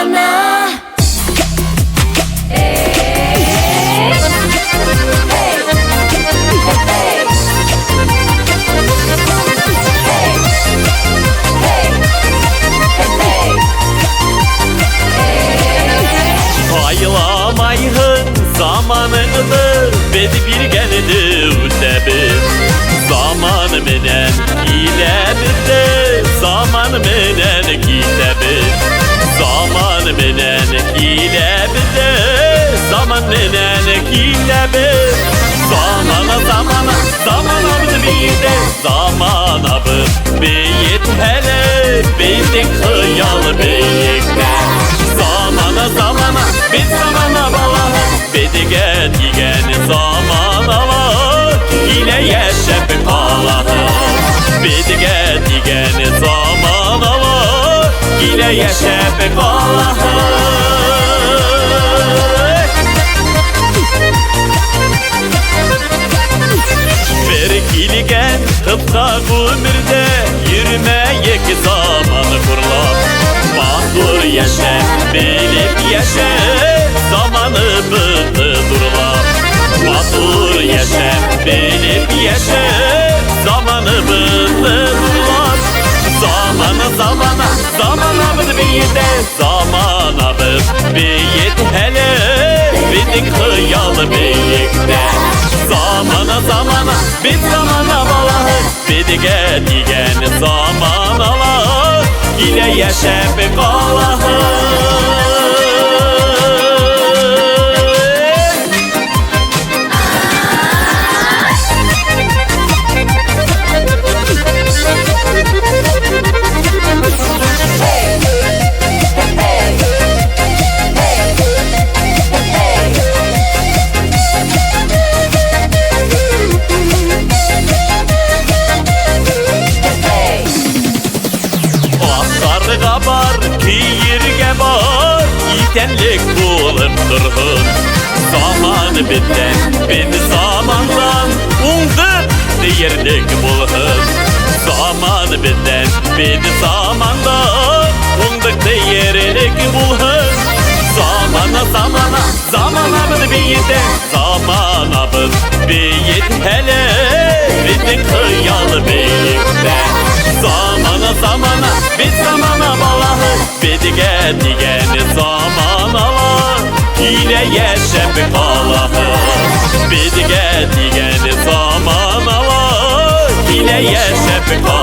zamana. Aylamayın zamanıdır, bedi bir geldi bir. Zaman menen ile birde, zaman menen ile bir. Zaman menen ile birde, zaman menen ile bir. Zamana bir de, zamana beyit hele, beytin hıyal beyikte. Zamana, bir zamana bala, bedigen igen zamana var, ile yeşep Allah'ı. Bedigen igen zamana var, ile yeşep Allah'ı. Berkiligen tıpta ömürde, yürümeyek zamanı kurlar. Mahdur yaşa, bilip yaşa, zamanı bıdı durlar. Mahdur yaşa, bilip yaşa, zamanı bıdı durlar. Zamana bıdı bir de, zamana bıdı beyit hele, bidik hıyal beyikte. Zamana, bir zamana bala, bidige digen zamana var, ile yaşayıp Allah'ı. Kabar ki yerge var, yitenlik bulup durun. Zaman bitten, ben zamandan umduk yerlik bulun. Zaman bitten, ben zamandan umduk yerlik bulun. Zamana bir de, zamana beyit hele, bitin hıyal beyikte. Zamana, bir zamana balahı, bedige digen zamana var, ile yeşep Allah'ı. Bedige digen zamana var, ile yeşep Allah'ı.